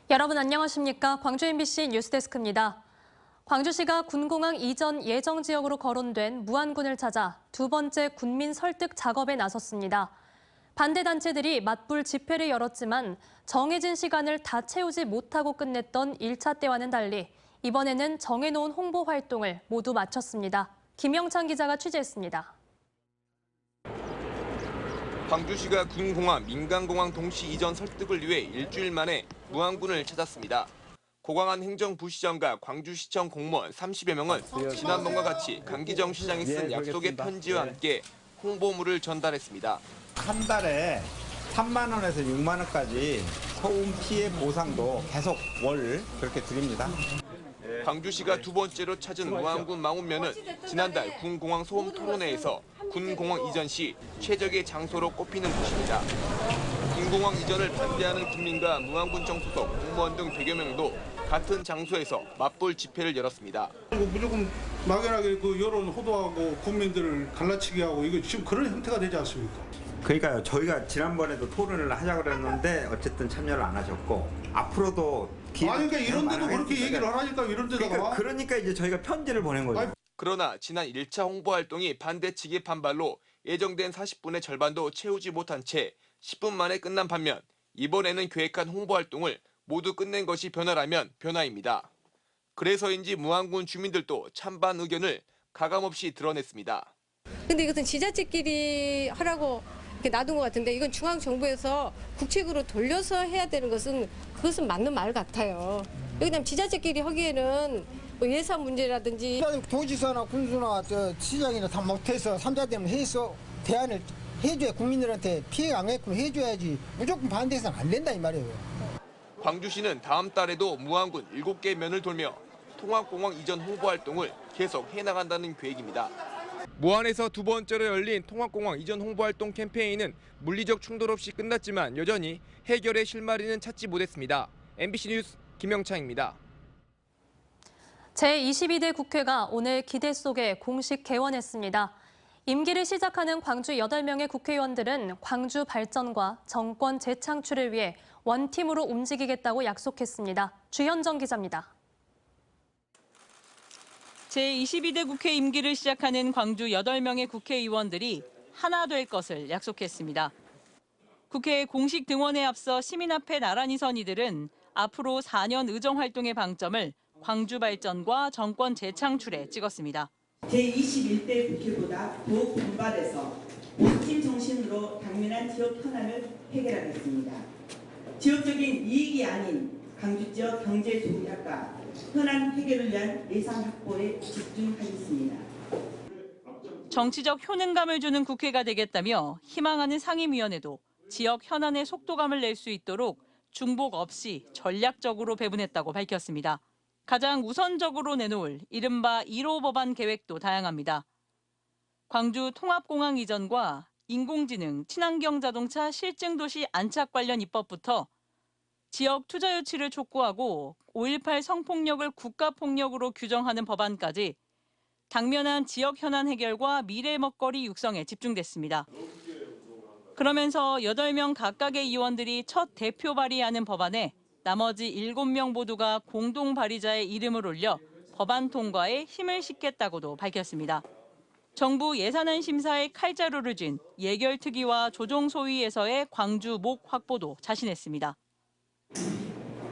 여러분 안녕하십니까? 광주 MBC 뉴스데스크입니다. 광주시가 군공항 이전 예정 지역으로 거론된 무안군을 찾아 두 번째 군민 설득 작업에 나섰습니다. 반대 단체들이 맞불 집회를 열었지만 정해진 시간을 다 채우지 못하고 끝냈던 1차 때와는 달리 이번에는 정해놓은 홍보 활동을 모두 마쳤습니다. 김영찬 기자가 취재했습니다. 광주시가 군공항, 민간공항 동시 이전 설득을 위해 일주일 만에 무안군을 찾았습니다. 고광한 행정부시장과 광주시청 공무원 30여 명은 지난번과 같이 강기정 시장이 쓴 약속의 편지와 함께 홍보물을 전달했습니다. 한 달에 3만 원에서 6만 원까지 소음 피해 보상도 계속 월 그렇게 드립니다. 광주시가 두 번째로 찾은 무안군 망원면은 지난달 군공항 소음 토론회에서 군공항 이전 시 최적의 장소로 꼽히는 곳입니다. 군공항 이전을 반대하는 군민과 무안군청 소속 공무원 등 100여 명도 같은 장소에서 맞불 집회를 열었습니다. 무조건 막연하게 그 여론 호도하고 국민들을 갈라치기 하고 이거 지금 그런 형태가 되지 않습니까? 그러니까요. 저희가 지난번에도 토론을 하자고 그랬는데 어쨌든 참여를 안 하셨고 앞으로도 그러니까 이런 데도 그렇게 얘기를 하라니까 이런 데다가. 그러니까 이제 저희가 편지를 보낸 거죠. 그러나 지난 1차 홍보 활동이 반대 측의 반발로 예정된 40분의 절반도 채우지 못한 채 10분 만에 끝난 반면 이번에는 계획한 홍보 활동을 모두 끝낸 것이 변화라면 변화입니다. 그래서인지 무안군 주민들도 찬반 의견을 가감없이 드러냈습니다. 근데 이것은 지자체끼리 하라고 이렇게 놔둔 것 같은데 이건 중앙정부에서 국책으로 돌려서 해야 되는 그것은 맞는 말 같아요. 그다음 지자체끼리 하기에는 뭐 예산 문제라든지 도지사나 군수나 시장이나 다 못해서 3자 되면 해서 대안을 해줘야 국민들한테 피해가 안 가게끔 해줘야지 무조건 반대해서는 안 된다 이 말이에요. 광주시는 다음 달에도 무안군 7개 면을 돌며 통합공항 이전 홍보 활동을 계속 해나간다는 계획입니다. 무안에서 두 번째로 열린 통합공항 이전 홍보활동 캠페인은 물리적 충돌 없이 끝났지만 여전히 해결의 실마리는 찾지 못했습니다. MBC 뉴스 김영창입니다. 제22대 국회가 오늘 기대 속에 공식 개원했습니다. 임기를 시작하는 광주 8명의 국회의원들은 광주 발전과 정권 재창출을 위해 원팀으로 움직이겠다고 약속했습니다. 주현정 기자입니다. 제22대 국회 임기를 시작하는 광주 8명의 국회의원들이 하나 될 것을 약속했습니다. 국회 공식 등원에 앞서 시민 앞에 나란히 선 이들은 앞으로 4년 의정활동의 방점을 광주 발전과 정권 재창출에 찍었습니다. 제21대 국회보다 더욱 분발해서 원팀 정신으로 당면한 지역 현안을 해결하겠습니다. 지역적인 이익이 아닌 광주 지역 경제 조약과 현안 해결을 위한 예산 확보에 집중하겠습니다. 정치적 효능감을 주는 국회가 되겠다며 희망하는 상임위원회도 지역 현안에 속도감을 낼 수 있도록 중복 없이 전략적으로 배분했다고 밝혔습니다. 가장 우선적으로 내놓을 이른바 1호 법안 계획도 다양합니다. 광주 통합공항 이전과 인공지능, 친환경 자동차 실증도시 안착 관련 입법부터 지역 투자 유치를 촉구하고 5.18 성폭력을 국가폭력으로 규정하는 법안까지 당면한 지역 현안 해결과 미래 먹거리 육성에 집중됐습니다. 그러면서 8명 각각의 의원들이 첫 대표 발의하는 법안에 나머지 7명 모두가 공동 발의자의 이름을 올려 법안 통과에 힘을 싣겠다고도 밝혔습니다. 정부 예산안 심사에 칼자루를 쥔 예결특위와 조정소위에서의 광주 목 확보도 자신했습니다.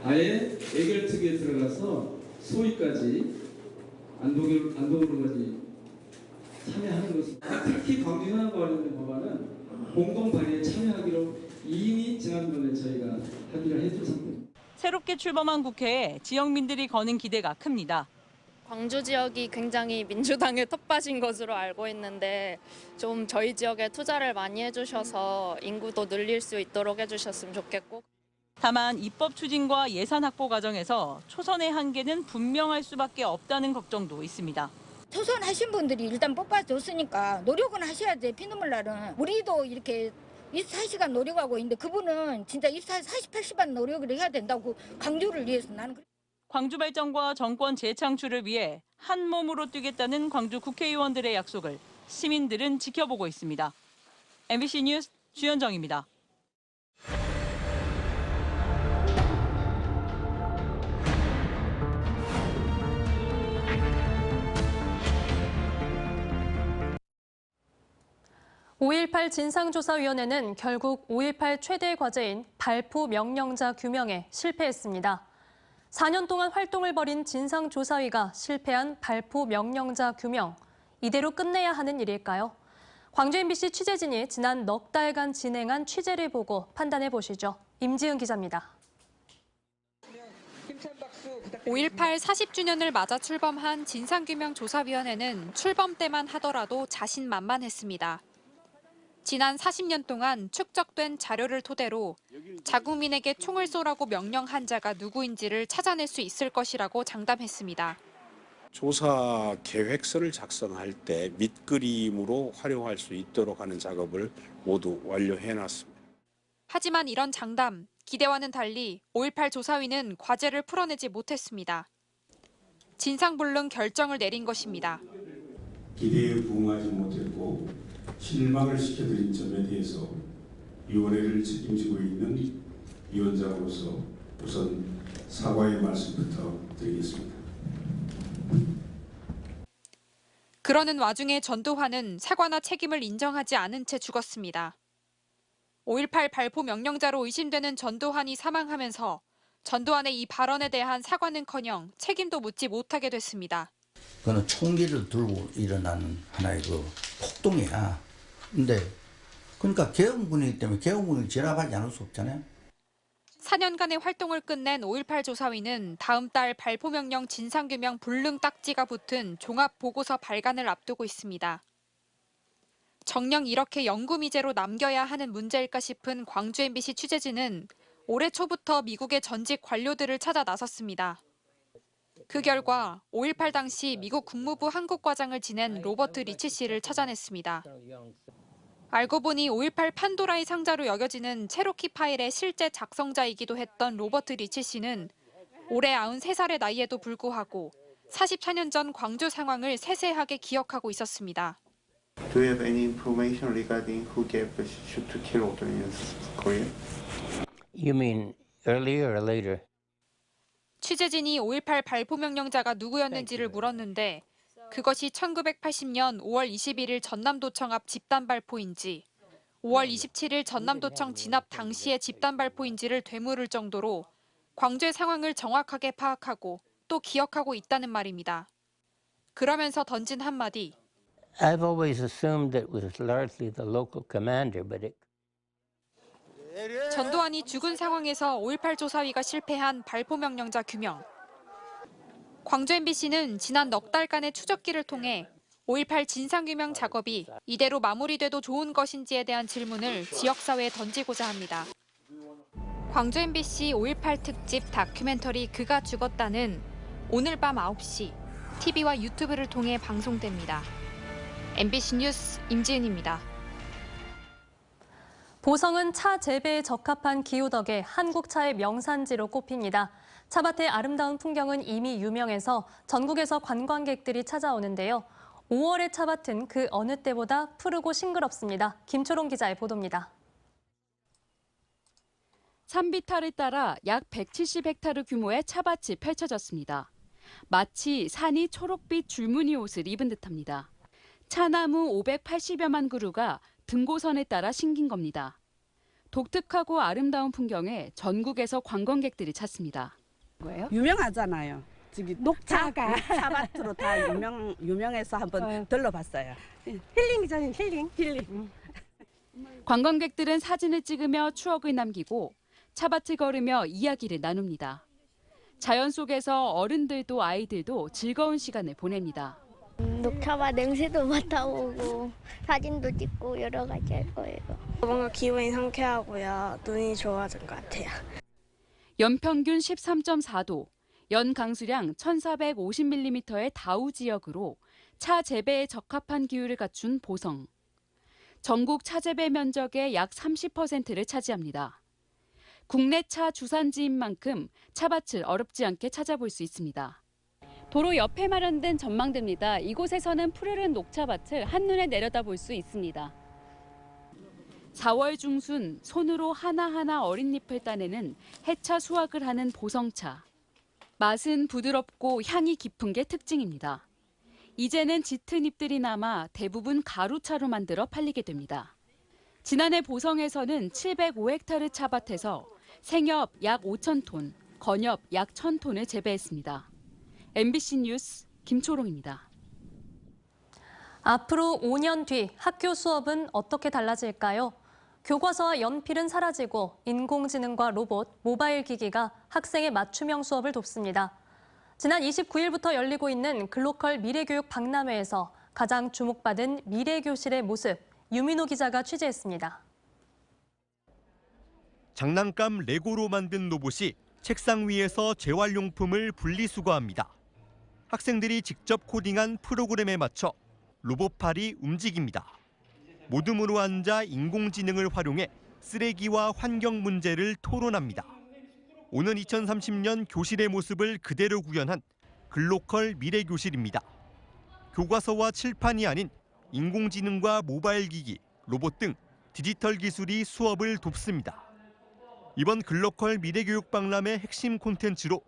아예 예결특위에 들어가서 소위까지 안동으로까지 참여하는 것은 특히 광주 현안과 관련된 법안은 공동 발의에 참여하기로 이미 지난번에 저희가 합의를 했던 상태입니다. 새롭게 출범한 국회에 지역민들이 거는 기대가 큽니다. 광주 지역이 굉장히 민주당의 텃밭인 것으로 알고 있는데 좀 저희 지역에 투자를 많이 해주셔서 인구도 늘릴 수 있도록 해주셨으면 좋겠고. 다만 입법 추진과 예산 확보 과정에서 초선의 한계는 분명할 수밖에 없다는 걱정도 있습니다. 초선하신 분들이 일단 뽑아줬으니까 노력은 하셔야 돼. 피눈물 날은. 우리도 이렇게 24시간 노력하고 있는데 그분은 진짜 48시간 노력을 해야 된다고 광주를 위해서 나는. 광주 발전과 정권 재창출을 위해 한 몸으로 뛰겠다는 광주 국회의원들의 약속을 시민들은 지켜보고 있습니다. MBC 뉴스 주현정입니다. 5.18 진상조사위원회는 결국 5.18 최대 과제인 발포 명령자 규명에 실패했습니다. 4년 동안 활동을 벌인 진상조사위가 실패한 발포 명령자 규명, 이대로 끝내야 하는 일일까요? 광주 MBC 취재진이 지난 넉 달간 진행한 취재를 보고 판단해 보시죠. 임지은 기자입니다. 5.18 40주년을 맞아 출범한 진상규명조사위원회는 출범 때만 하더라도 자신만만했습니다. 지난 40년 동안 축적된 자료를 토대로 자국민에게 총을 쏘라고 명령한 자가 누구인지를 찾아낼 수 있을 것이라고 장담했습니다. 조사 계획서를 작성할 때 밑그림으로 활용할 수 있도록 하는 작업을 모두 완료해놨습니다. 하지만 이런 장담, 기대와는 달리 5.18 조사위는 과제를 풀어내지 못했습니다. 진상불능 결정을 내린 것입니다. 기대에 부응하지 못했고 실망을 시켜드린 점에 대해서 위원회를 책임지고 있는 위원장으로서 우선 사과의 말씀부터 드리겠습니다. 그러는 와중에 전두환은 사과나 책임을 인정하지 않은 채 죽었습니다. 5.18 발포 명령자로 의심되는 전두환이 사망하면서 전두환의 이 발언에 대한 사과는커녕 책임도 묻지 못하게 됐습니다. 그거는 총기를 들고 일어나는 하나의 그 폭동이야. 근데 그러니까 개헌군이기 때문에 개헌군을 진압하지 않을 수 없잖아요. 4년간의 활동을 끝낸 5.18 조사위는 다음 달 발포명령 진상규명 불능 딱지가 붙은 종합보고서 발간을 앞두고 있습니다. 정녕 이렇게 영구미제로 남겨야 하는 문제일까 싶은 광주 MBC 취재진은 올해 초부터 미국의 전직 관료들을 찾아 나섰습니다. 그 결과 5.18 당시 미국 국무부 한국과장을 지낸 로버트 리치 씨를 찾아냈습니다. 알고 보니 5.18 판도라의 상자로 여겨지는 체로키 파일의 실제 작성자이기도 했던 로버트 리치 씨는 올해 93살의 나이에도 불구하고 44년 전 광주 상황을 세세하게 기억하고 있었습니다. Do you have any information regarding who gave the shoot to kill order in Korea? You mean earlier or later? 취재진이 5.18 발포 명령자가 누구였는지를 물었는데 그것이 1980년 5월 21일 전남도청 앞 집단 발포인지 5월 27일 전남도청 진압 당시의 집단 발포인지를 되물을 정도로 광주의 상황을 정확하게 파악하고 또 기억하고 있다는 말입니다. 그러면서 던진 한마디. I've always assumed that it was largely the local commander, but it... 전두환이 죽은 상황에서 5.18 조사위가 실패한 발포 명령자 규명. 광주 MBC는 지난 넉 달간의 추적기를 통해 5.18 진상규명 작업이 이대로 마무리돼도 좋은 것인지에 대한 질문을 지역사회에 던지고자 합니다. 광주 MBC 5.18 특집 다큐멘터리 그가 죽었다는 오늘 밤 9시 TV와 유튜브를 통해 방송됩니다. MBC 뉴스 임지은입니다. 보성은 차 재배에 적합한 기후 덕에 한국 차의 명산지로 꼽힙니다. 차밭의 아름다운 풍경은 이미 유명해서 전국에서 관광객들이 찾아오는데요. 5월의 차밭은 그 어느 때보다 푸르고 싱그럽습니다. 김초롱 기자의 보도입니다. 산비탈을 따라 약 170헥타르 규모의 차밭이 펼쳐졌습니다. 마치 산이 초록빛 줄무늬 옷을 입은 듯합니다. 차나무 580여만 그루가 등고선에 따라 심긴 겁니다. 독특하고 아름다운 풍경에 전국에서 관광객들이 찾습니다. 유명하잖아요. 저기 녹차가 차밭으로 다 유명해서 한번 들러봤어요. 힐링이잖아요, 힐링. 관광객들은 사진을 찍으며 추억을 남기고 차밭을 걸으며 이야기를 나눕니다. 자연 속에서 어른들도 아이들도 즐거운 시간을 보냅니다. 녹차밭 냄새도 맡아보고 사진도 찍고 여러 가지 할 거예요. 뭔가 기분이 상쾌하고요. 눈이 좋아진 것 같아요. 연평균 13.4도, 연강수량 1450mm의 다우 지역으로 차 재배에 적합한 기후를 갖춘 보성. 전국 차 재배 면적의 약 30%를 차지합니다. 국내 차 주산지인 만큼 차밭을 어렵지 않게 찾아볼 수 있습니다. 도로 옆에 마련된 전망대입니다. 이곳에서는 푸르른 녹차밭을 한눈에 내려다볼 수 있습니다. 4월 중순 손으로 하나하나 어린 잎을 따내는 해차 수확을 하는 보성차. 맛은 부드럽고 향이 깊은 게 특징입니다. 이제는 짙은 잎들이 남아 대부분 가루차로 만들어 팔리게 됩니다. 지난해 보성에서는 705헥타르 차밭에서 생엽 약 5,000톤, 건엽 약 1,000톤을 재배했습니다. MBC 뉴스 김초롱입니다. 앞으로 5년 뒤 학교 수업은 어떻게 달라질까요? 교과서와 연필은 사라지고 인공지능과 로봇, 모바일 기기가 학생의 맞춤형 수업을 돕습니다. 지난 29일부터 열리고 있는 글로컬 미래교육 박람회에서 가장 주목받은 미래교실의 모습, 유민호 기자가 취재했습니다. 장난감 레고로 만든 로봇이 책상 위에서 재활용품을 분리수거합니다. 학생들이 직접 코딩한 프로그램에 맞춰 로봇팔이 움직입니다. 모둠으로 앉아 인공지능을 활용해 쓰레기와 환경 문제를 토론합니다. 오는 2030년 교실의 모습을 그대로 구현한 글로컬 미래교실입니다. 교과서와 칠판이 아닌 인공지능과 모바일 기기, 로봇 등 디지털 기술이 수업을 돕습니다. 이번 글로컬 미래교육 박람회 핵심 콘텐츠로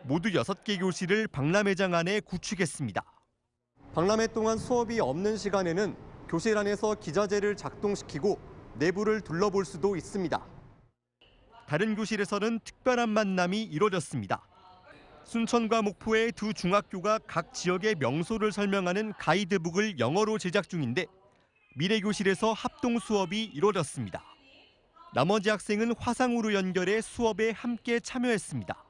모두 6개 교실을 박람회장 안에 구축했습니다. 박람회 동안 수업이 없는 시간에는 교실 안에서 기자재를 작동시키고 내부를 둘러볼 수도 있습니다. 다른 교실에서는 특별한 만남이 이뤄졌습니다. 순천과 목포의 두 중학교가 각 지역의 명소를 설명하는 가이드북을 영어로 제작 중인데 미래교실에서 합동 수업이 이뤄졌습니다. 나머지 학생은 화상으로 연결해 수업에 함께 참여했습니다.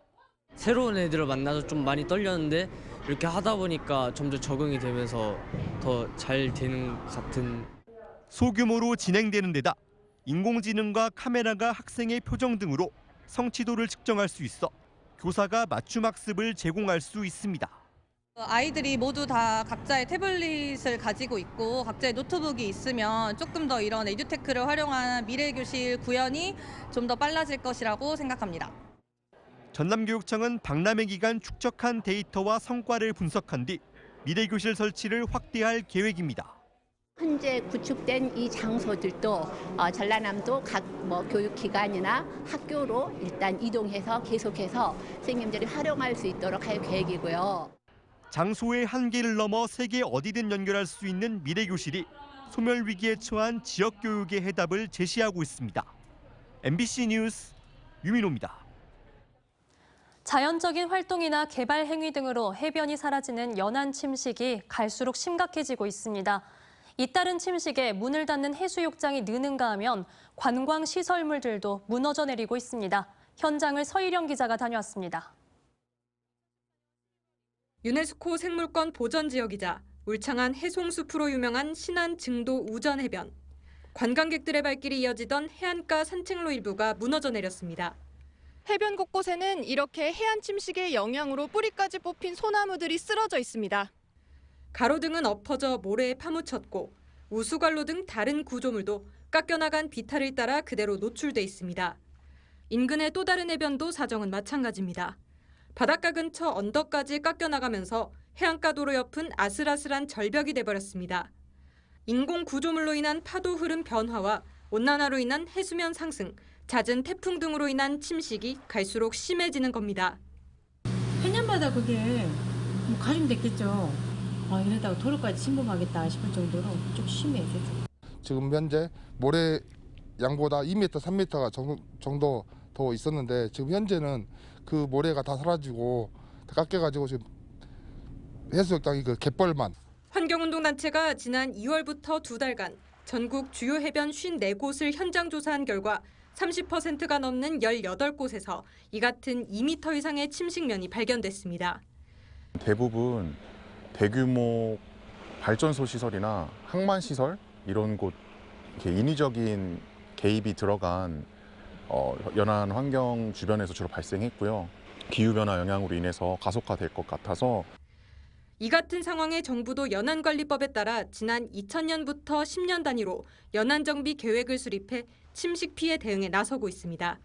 새로운 애들을 만나서 좀 많이 떨렸는데 이렇게 하다 보니까 점점 적응이 되면서 더 잘 되는 것 같은. 소규모로 진행되는 데다 인공지능과 카메라가 학생의 표정 등으로 성취도를 측정할 수 있어 교사가 맞춤 학습을 제공할 수 있습니다. 아이들이 모두 다 각자의 태블릿을 가지고 있고 각자의 노트북이 있으면 조금 더 이런 에듀테크를 활용한 미래교실 구현이 좀 더 빨라질 것이라고 생각합니다. 전남교육청은 박람회 기간 축적한 데이터와 성과를 분석한 뒤 미래교실 설치를 확대할 계획입니다. 현재 구축된 이 장소들도 전라남도 각 교육기관이나 학교로 일단 이동해서 계속해서 선생님들이 활용할 수 있도록 할 계획이고요. 장소의 한계를 넘어 세계 어디든 연결할 수 있는 미래교실이 소멸 위기에 처한 지역 교육의 해답을 제시하고 있습니다. MBC 뉴스 유민호입니다. 자연적인 활동이나 개발 행위 등으로 해변이 사라지는 연안 침식이 갈수록 심각해지고 있습니다. 잇따른 침식에 문을 닫는 해수욕장이 느는가 하면 관광 시설물들도 무너져 내리고 있습니다. 현장을 서일영 기자가 다녀왔습니다. 유네스코 생물권 보전 지역이자 울창한 해송숲으로 유명한 신안 증도 우전 해변. 관광객들의 발길이 이어지던 해안가 산책로 일부가 무너져 내렸습니다. 해변 곳곳에는 이렇게 해안 침식의 영향으로 뿌리까지 뽑힌 소나무들이 쓰러져 있습니다. 가로등은 엎어져 모래에 파묻혔고 우수관로 등 다른 구조물도 깎여나간 비탈을 따라 그대로 노출돼 있습니다. 인근의 또 다른 해변도 사정은 마찬가지입니다. 바닷가 근처 언덕까지 깎여나가면서 해안가 도로 옆은 아슬아슬한 절벽이 돼버렸습니다. 인공 구조물로 인한 파도 흐름 변화와 온난화로 인한 해수면 상승, 잦은 태풍 등으로 인한 침식이 갈수록 심해지는 겁니다. 해년마다 그게 가중됐겠죠. 이러다가 도로까지 침범하겠다 싶을 정도로 좀 심해요. 지금 현재 모래 양보다 2m, 3m가 정도 더 있었는데 지금 현재는 그 모래가 다 사라지고 다 깎여가지고 지금 해수욕장이 그 갯벌만. 환경운동단체가 지난 2월부터 2달간 전국 주요 해변 54곳을 현장 조사한 결과 30%가 넘는 18곳에서 이 같은 2m 이상의 침식면이 발견됐습니다. 대부분 대규모 발전소 시설이나 항만 시설 이런 곳 이렇게 인위적인 개입이 들어간 연안 환경 주변에서 주로 발생했고요. 기후변화 영향으로 인해서 가속화될 것 같아서 이 같은 상황에 정부도 연안관리법에 따라 지난 2000년부터 10년 단위로 연안정비 계획을 수립해 침식 피해 대응에 나서고 있습니다.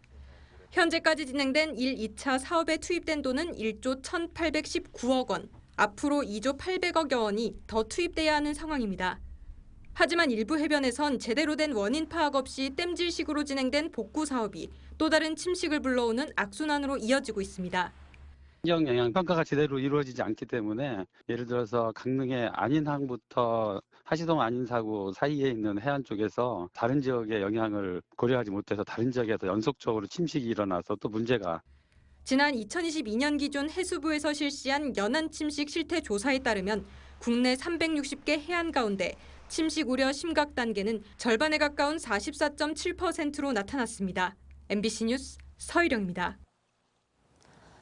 현재까지 진행된 1, 2차 사업에 투입된 돈은 1조 1,819억 원, 앞으로 2조 800억여 원이 더 투입돼야 하는 상황입니다. 하지만 일부 해변에선 제대로 된 원인 파악 없이 땜질식으로 진행된 복구 사업이 또 다른 침식을 불러오는 악순환으로 이어지고 있습니다. 환경 영향 평가가 제대로 이루어지지 않기 때문에 예를 들어서 강릉의 안인항부터 하시동 안인사구 사이에 있는 해안 쪽에서 다른 지역의 영향을 고려하지 못해서 다른 지역에서 연속적으로 침식이 일어나서 또 문제가. 지난 2022년 기준 해수부에서 실시한 연안 침식 실태 조사에 따르면 국내 360개 해안 가운데 침식 우려 심각 단계는 절반에 가까운 44.7%로 나타났습니다. MBC 뉴스 서희령입니다.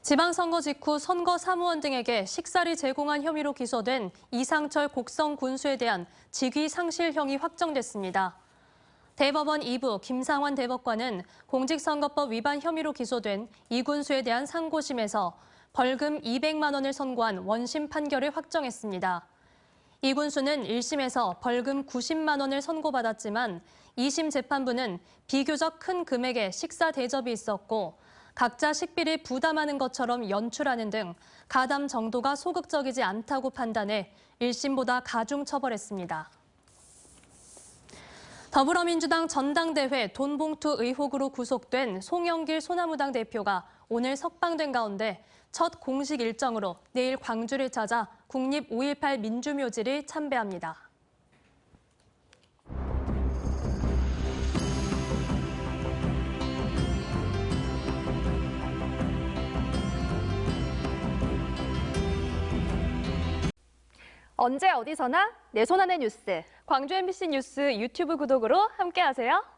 지방선거 직후 선거 사무원 등에게 식사를 제공한 혐의로 기소된 이상철 곡성 군수에 대한 직위 상실형이 확정됐습니다. 대법원 2부 김상환 대법관은 공직선거법 위반 혐의로 기소된 이 군수에 대한 상고심에서 벌금 200만 원을 선고한 원심 판결을 확정했습니다. 이 군수는 1심에서 벌금 90만 원을 선고받았지만 2심 재판부는 비교적 큰 금액의 식사 대접이 있었고 각자 식비를 부담하는 것처럼 연출하는 등 가담 정도가 소극적이지 않다고 판단해 1심보다 가중 처벌했습니다. 더불어민주당 전당대회 돈봉투 의혹으로 구속된 송영길 소나무당 대표가 오늘 석방된 가운데 첫 공식 일정으로 내일 광주를 찾아 국립 5.18 민주묘지를 참배합니다. 언제 어디서나 내 손 안의 뉴스. 광주 MBC 뉴스 유튜브 구독으로 함께하세요.